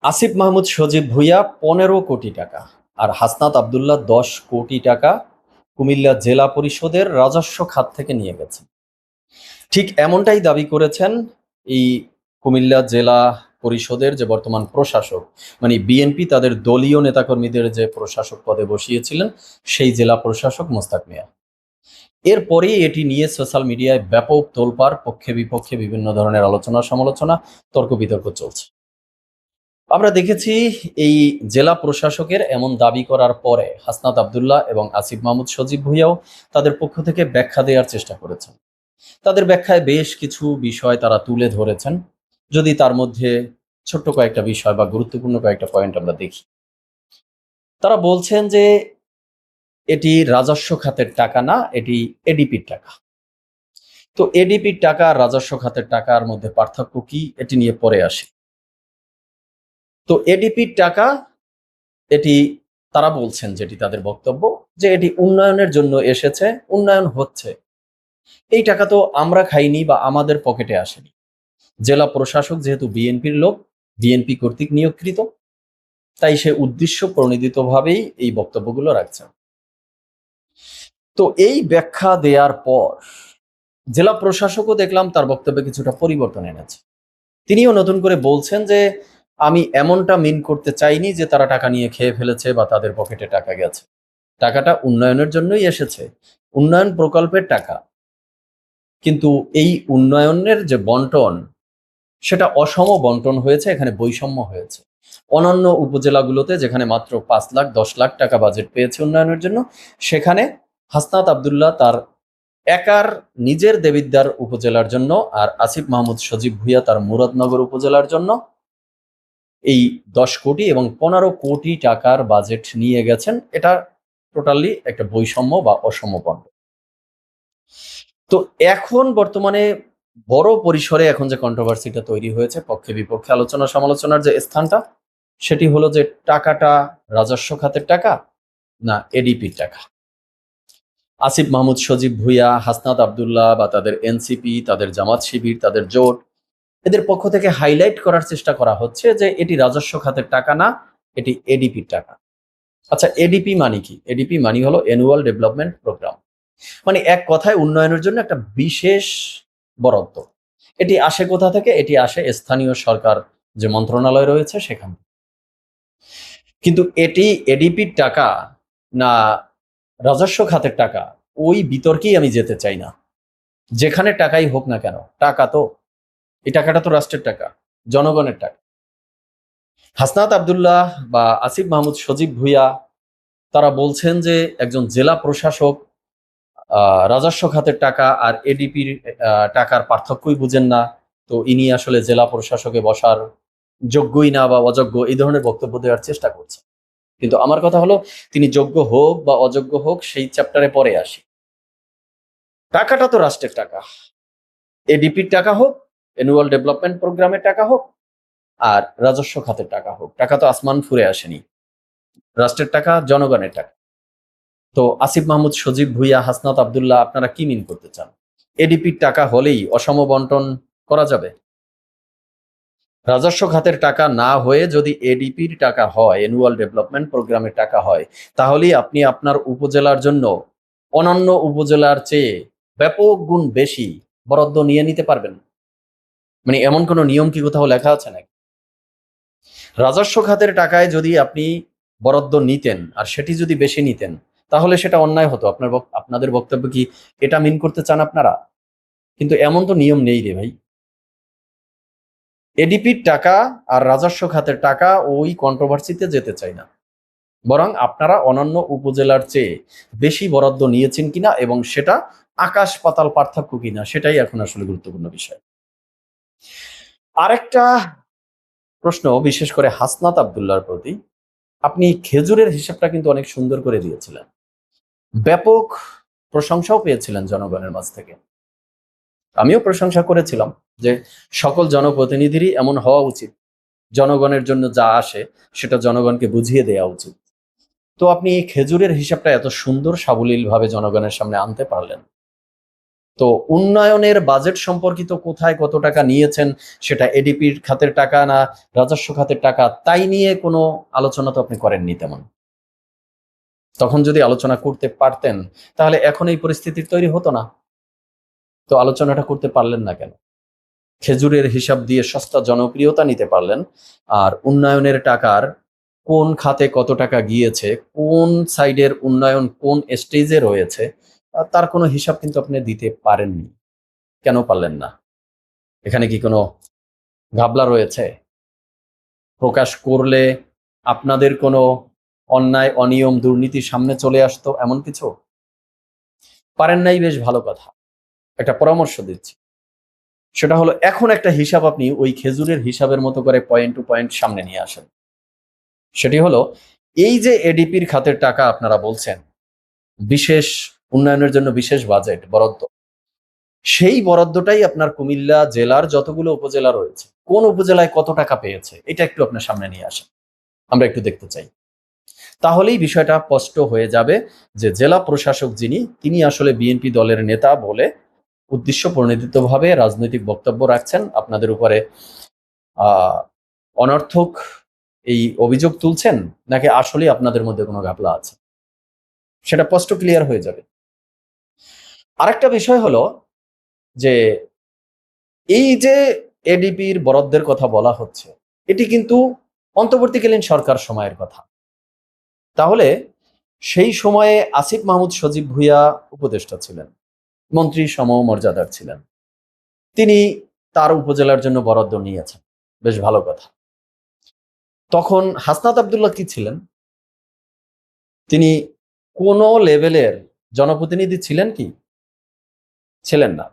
আসিফ মাহমুদ সজীব ভুঁইয়া ১৫ কোটি টাকা আর হাসনাত আবদুল্লাহ ১০ কোটি টাকা কুমিল্লা জেলা পরিষদের রাজস্ব খাত থেকে নিয়ে গেছেন। ঠিক এমনটাই দাবি করেছেন এই কুমিল্লা জেলা পরিষদের যে বর্তমান প্রশাসক, মানে বিএনপি তাদের দলীয় নেতাকর্মীদের যে প্রশাসক পদে বসিয়েছিলেন সেই জেলা প্রশাসক মোস্তাক মিয়া। এরপরেই এটি নিয়ে সোশ্যাল মিডিয়ায় ব্যাপক তোলপাড়, পক্ষে বিপক্ষে বিভিন্ন ধরনের আলোচনা সমালোচনা, তর্ক বিতর্ক চলছে। আমরা দেখেছি এই জেলা প্রশাসকের এমন দাবি করার পরে হাসনাত আবদুল্লাহ এবং আসিফ মাহমুদ সজীব ভুঁইয়াও তাদের পক্ষ থেকে ব্যাখ্যা দেওয়ার চেষ্টা করেছেন। তাদের ব্যাখ্যায় বেশ কিছু বিষয় তারা তুলে ধরেছেন। যদি তার মধ্যে ছোট্ট কয়েকটা বিষয় বা গুরুত্বপূর্ণ কয়েকটা পয়েন্ট আমরা দেখি। তারা বলছেন যে এটি রাজস্ব খাতের টাকা না, এটি এডিপির টাকা। তো এডিপির টাকা আর রাজস্ব খাতের টাকার মধ্যে পার্থক্য কি, এটি নিয়ে পরে আসি। তো এডিপির টাকা, এটি তারা বলছেন, যেটি তাদের বক্তব্য, যে এটি উন্নয়নের জন্য এসেছে, উন্নয়ন হচ্ছে। এই টাকা তো আমরা খাইনি বা আমাদের পকেটে আসেনি। জেলা প্রশাসক যেহেতু বিএনপির লোক, বিএনপি কর্তৃক নিয়োগকৃত, তাই সে উদ্দেশ্য প্রণোদিতভাবেই এই বক্তব্যগুলো রাখছেন। তো এই ব্যাখ্যা দেওয়ার পর জেলা প্রশাসকও দেখলাম তার বক্তব্যে কিছুটা পরিবর্তন এনেছে। তিনিও নতুন করে বলছেন যে আমি এমনটা মিন করতে চাইনি যে তারা টাকা নিয়ে খেয়ে ফেলেছে বা তাদের পকেটে টাকা গেছে। টাকাটা উন্নয়নের জন্যই এসেছে, উন্নয়ন প্রকল্পের টাকা। কিন্তু এই উন্নয়নের যে বন্টন, সেটা অসম বন্টন হয়েছে, এখানে বৈষম্য হয়েছে। অন্যান্য উপজেলাগুলোতে যেখানে মাত্র ৫ লাখ ১০ লাখ টাকা বাজেট পেয়েছে উন্নয়নের জন্য, সেখানে হাসনাত আবদুল্লাহ তার একার নিজের দেবিদ্বার উপজেলার জন্য আর আসিফ মাহমুদ সজীব ভুঁইয়া তার মুরাদনগর উপজেলার জন্য এই ১০ কোটি এবং ১৫ কোটি টাকার বাজেট নিয়ে গেছেন। এটা টোটালি একটা বৈষম্য বা অসম বন্টন। তো এখন বর্তমানে বড় পরিসরে এখন যে কন্ট্রোভার্সিটা তৈরি হয়েছে, পক্ষে বিপক্ষে আলোচনা সমালোচনার যে স্থানটা, সেটি হলো যে টাকাটা রাজস্ব খাতের টাকা না এডিপির টাকা। আসিফ মাহমুদ সজীব ভুঁইয়া, হাসনাত আবদুল্লাহ বা তাদের এনসিপি, তাদের জামাত শিবির, তাদের জোট, এদের পক্ষ থেকে হাইলাইট করার চেষ্টা করা হচ্ছে যে এটি রাজস্ব খাতের টাকা না, এটি এডিপির টাকা। আচ্ছা, এডিপি মানে কি? এডিপি মানে হলো অ্যানুয়াল ডেভেলপমেন্ট প্রোগ্রাম। মানে এক কথায় উন্নয়নের জন্য একটা বিশেষ বরাদ্দ। এটি আসে কোথা থেকে? এটি আসে স্থানীয় সরকার যে মন্ত্রণালয় রয়েছে সেখান থেকে। কিন্তু এটি এডিপির টাকা না রাজস্ব খাতের টাকা, ওই বিতর্কেই আমি যেতে চাই না। যেখানে টাকাই হোক না কেন, টাকা তো, এই টাকাটা তো রাষ্ট্রের টাকা, জনগণের টাকা। হাসনাত আবদুল্লাহ বা আসিফ মাহমুদ সজীব ভুঁইয়া তারা বলছেন যে একজন জেলা প্রশাসক রাজস্ব খাতের টাকা আর এডিপির টাকার পার্থক্যই বুঝেন না। তো ইনি আসলে জেলা প্রশাসকে বসার যোগ্যই না বা অযোগ্য, এই ধরনের বক্তব্য দেওয়ার চেষ্টা করছে। কিন্তু আমার কথা হলো, তিনি যোগ্য হোক বা অযোগ্য হোক সেই চ্যাপ্টারে পরে আসি। টাকাটা তো রাষ্ট্রের টাকা। এডিপির টাকা হোক, অ্যানুয়াল ডেভেলপমেন্ট প্রোগ্রামের টাকা হোক, আর রাজস্ব খাতের টাকা হোক, টাকা তো আসমান ফুঁড়ে আসেনি। রাষ্ট্রের টাকা, জনগণের টাকা। তো আসিফ মাহমুদ সজীব ভুঁইয়া, হাসনাত আবদুল্লাহ, আপনারা কি মিন করতে চান? এডিপির টাকা হলেই অসম বন্টন করা যাবে? রাজস্ব খাতের টাকা না হয়ে যদি এডিপির টাকা হয়, অ্যানুয়াল ডেভেলপমেন্ট প্রোগ্রামের টাকা হয়, তাহলেই আপনি আপনার উপজেলার জন্য অন্যান্য উপজেলার চেয়ে ব্যাপক গুণ বেশি বরাদ্দ নিয়ে নিতে পারবেন। মানে এমন কোনো নিয়ম কি কোথাও লেখা আছে নাকি? রাজস্ব খাতের টাকায় যদি আপনি বরাদ্দ নিতেন আর সেটি যদি বেশি নিতেন, তাহলে সেটা অন্যায় হতো। আপনাদের বক্তব্য কি এটা মিন করতে চান আপনারা? কিন্তু এমন তো নিয়ম নেই রে ভাই। এডিপির টাকা আর রাজস্ব খাতের টাকা ওই কন্ট্রোভার্সিতে যেতে চাই না। বরং আপনারা অন্যান্য উপজেলার চেয়ে বেশি বরাদ্দ নিয়েছেন কিনা এবং সেটা আকাশ পাতাল পার্থক্য কিনা, সেটাই এখন আসলে গুরুত্বপূর্ণ বিষয়। আরেকটা প্রশ্ন, বিশেষ করে হাসনাত আবদুল্লাহর প্রতি, আপনি খেজুরের হিসাবটা কিন্তু অনেক সুন্দর করে দিয়েছিলেন। ব্যাপক প্রশংসাও পেয়েছিলেন জনগণের মাঝ থেকে। আমিও প্রশংসা করেছিলাম যে সকল জনপ্রতিনিধিরই এমন হওয়া উচিত। জনগণের জন্য যা আসে সেটা জনগণকে বুঝিয়ে দেওয়া উচিত। তো আপনি এই খেজুরের হিসাবটা এত সুন্দর সাবলীলভাবে জনগণের সামনে আনতে পারলেন। তো উন্নয়নের বাজেট সম্পর্কিত কোথায় কত টাকা নিয়েছেন, সেটা এডিপির খাতের টাকা না রাজস্ব খাতের টাকা, তাই নিয়ে কোনো আলোচনা তো আপনি করেননি তেমন। তখন যদি আলোচনা করতে পারতেন তাহলে এখন এই পরিস্থিতির তৈরি হতো না। তো আলোচনাটা করতে পারলেন না কেন? খেজুরের হিসাব দিয়ে সস্তা জনপ্রিয়তা নিতে পারলেন, আর উন্নয়নের টাকার কোন খাতে কত টাকা গিয়েছে, কোন সাইডের উন্নয়ন কোন স্টেজে রয়েছে, তার কোনো হিসাব কিন্তু আপনি দিতে পারেননি। কেন পারলেন না? এখানে কি কোনো ঘাবলা রয়েছে? প্রকাশ করলে আপনাদের কোনো অন্যায় অনিয়ম দুর্নীতি সামনে চলে আসতো, এমন কিছু? পারেন নাই, বেশ ভালো কথা। একটা পরামর্শ দিচ্ছি, সেটা হলো এখন একটা হিসাব আপনি ওই খেজুরের হিসাবের মতো করে পয়েন্ট টু পয়েন্ট সামনে নিয়ে আসেন। সেটি হলো, এই যে এডিপির খাতের টাকা আপনারা বলছেন বিশেষ উন্নয়নের জন্য বিশেষ বাজেট বরাদ্দ, সেই বরাদ্দটাই আপনার কুমিল্লা জেলার যতগুলো উপজেলা রয়েছে কোন উপজেলায় কত টাকা পেয়েছে এটা একটু আপনার সামনে নিয়ে আসেন, আমরা একটু দেখতে চাই। তাহলেই বিষয়টা স্পষ্ট হয়ে যাবে যে জেলা প্রশাসক যিনি, তিনি আসলে বিএনপি দলের নেতা বলে উদ্দেশ্য প্রণোদিতভাবে রাজনৈতিক বক্তব্য রাখছেন, আপনাদের উপরে আহ অনর্থক এই অভিযোগ তুলছেন, নাকি আসলে আপনাদের মধ্যে কোনো ঘাপলা আছে, সেটা স্পষ্ট ক্লিয়ার হয়ে যাবে। আরেকটা বিষয় হলো যে এই যে এডিপির বরাদ্দের কথা বলা হচ্ছে, এটি কিন্তু অন্তর্বর্তীকালীন সরকার সময়ের কথা। তাহলে সেই সময়ে আসিফ মাহমুদ সজীব ভুঁইয়া উপদেষ্টা ছিলেন, মন্ত্রী সমমর্যাদার ছিলেন, তিনি তার উপজেলার জন্য বরাদ্দ নিয়েছেন, বেশ ভালো কথা। তখন হাসনাত আব্দুল্লাহ কি ছিলেন? তিনি কোন লেভেলের জনপ্রতিনিধি ছিলেন কি? ছিলেন না।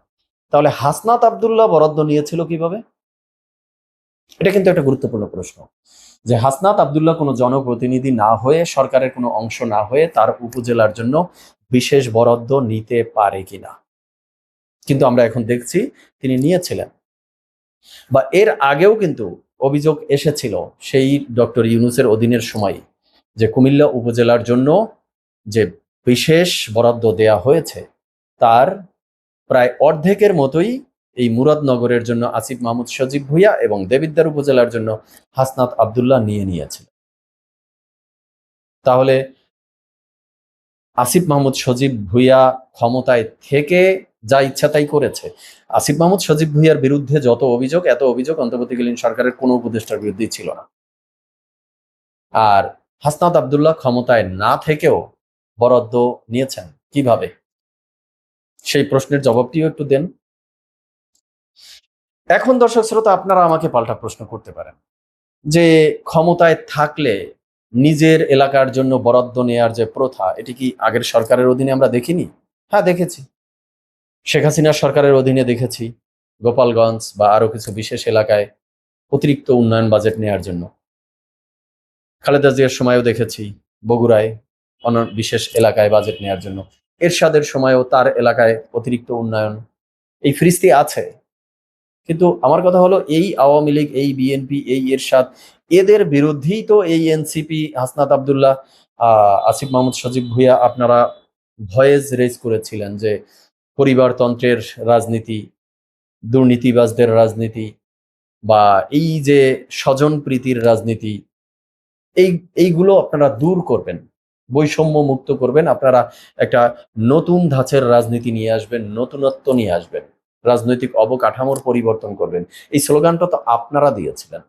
তাহলে হাসনাত আব্দুল্লাহ বরাদ্দ নিয়েছিল কিভাবে? এটা কিন্তু একটা গুরুত্বপূর্ণ প্রশ্ন, যে হাসনাত আব্দুল্লাহ কোনো জনপ্রতিনিধি না হয়ে, সরকারের কোনো অংশ না হয়ে তার উপজেলার জন্য বিশেষ বরাদ্দ নিতে পারে কিনা। কিন্তু আমরা এখন দেখছি তিনি নিয়েছিলেন। বা এর আগেও কিন্তু অভিযোগ এসেছিল সেই ডক্টর ইউনূসের অধীনের সময়, যে কুমিল্লা উপজেলার জন্য যে বিশেষ বরাদ্দ দেয়া হয়েছে তার প্রায় অর্ধেকের মতোই এই মুরাদনগরের জন্য আসিফ মাহমুদ সজীব ভুঁইয়া এবং দেবিদ্বার উপজেলার জন্য হাসনাত আব্দুল্লাহ নিয়েছিল। তাহলে আসিফ মাহমুদ সজীব ভুঁইয়া ক্ষমতায় থেকে যা ইচ্ছা তাই করেছে। আসিফ মাহমুদ সজীব ভুঁইয়ার বিরুদ্ধে যত অভিযোগ, এত অভিযোগ অন্তর্বর্তীকালীন সরকারের কোনো উপদেষ্টার বিরুদ্ধেই ছিল না। আর হাসনাত আব্দুল্লাহ ক্ষমতায় না থেকেও বরাদ্দ নিয়েছেন কিভাবে? সেই প্রশ্নের জবাবটিও একটু দেন। এখন দর্শক শ্রোতা, আপনারা আমাকে পাল্টা প্রশ্ন করতে পারেন যে ক্ষমতায় থাকলে নিজের এলাকার জন্য বরাদ্দ নেয়ার যে প্রথা, এটি কি আগের সরকারের অধীনে আমরা দেখিনি? হ্যাঁ, দেখেছি। শেখ হাসিনার সরকারের অধীনে দেখেছি গোপালগঞ্জ বা আরো কিছু বিশেষ এলাকায় অতিরিক্ত উন্নয়ন বাজেট নেয়ার জন্য। খালেদা জিয়ার সময়ও দেখেছি বগুড়ায় অন্য বিশেষ এলাকায় বাজেট নেয়ার জন্য। এরশাদের সময়ও তার এলাকায় অতিরিক্ত উন্নয়ন, এই ফিরিস্তি আছে। কিন্তু আমার কথা হলো, এই আওয়ামী লীগ, এই বিএনপি, এই এরশাদ, এদের বিরুদ্ধেই তো এই এনসিপি, হাসনাত আব্দুল্লাহ, আসিফ মাহমুদ সজীব ভুঁইয়া আপনারা ভয়েস রেজ করেছিলেন যে পরিবারতন্ত্রের রাজনীতি, দুর্নীতিবাজদের রাজনীতি, বা এই যে স্বজন প্রীতির রাজনীতি, এইগুলো আপনারা দূর করবেন, বৈষম্য মুক্ত করবেন, আপনারা একটা নতুন ধাঁচের রাজনীতি নিয়ে আসবেন, নতুনত্ব নিয়ে আসবেন, রাজনৈতিক অবকাঠামোর পরিবর্তন করবেন। এই স্লোগানটা তো আপনারা দিয়েছিলেন।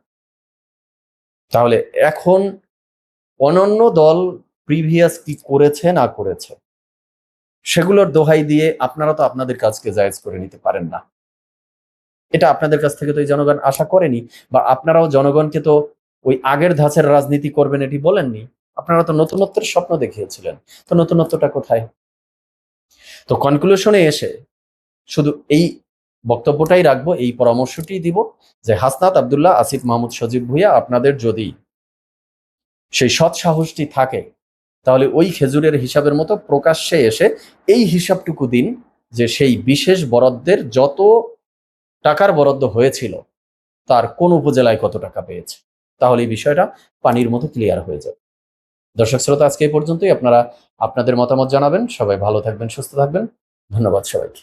তাহলে এখন অনন্য দল প্রিভিয়াস কি করেছে না করেছে সেগুলোর দোহাই দিয়ে আপনারা তো আপনাদের কাজকে জায়েজ করে নিতে পারেন না। এটা আপনাদের কাছ থেকে তো এই জনগণ আশা করেনি, বা আপনারাও জনগণকে তো ওই আগের ধাঁচের রাজনীতি করবেন এটি বলেননি। আপনারা তো নতুনত্বের স্বপ্ন দেখিয়েছিলেন। তো নতুনত্বটা কোথায়? তো কনক্লুশনে এসে শুধু এই বক্তব্যটাই রাখবো, এই পরামর্শটি দিব যে হাসনাত আব্দুল্লাহ, আসিফ মাহমুদ সজীব ভুঁইয়া, আপনাদের যদি সেই সৎ সাহসটি থাকে তাহলে ওই খেজুরের হিসাবের মতো প্রকাশ্যে এসে এই হিসাবটুকু দিন যে সেই বিশেষ বরাদ্দের যত টাকার বরাদ্দ হয়েছিল তার কোন উপজেলায় কত টাকা পেয়েছে। তাহলে এই বিষয়টা পানির মতো ক্লিয়ার হয়ে যাবে। দর্শক শ্রোতা, আজকে এই পর্যন্তই। আপনারা আপনাদের মতামত জানাবেন। সবাই ভালো থাকবেন, সুস্থ থাকবেন। ধন্যবাদ সবাইকে।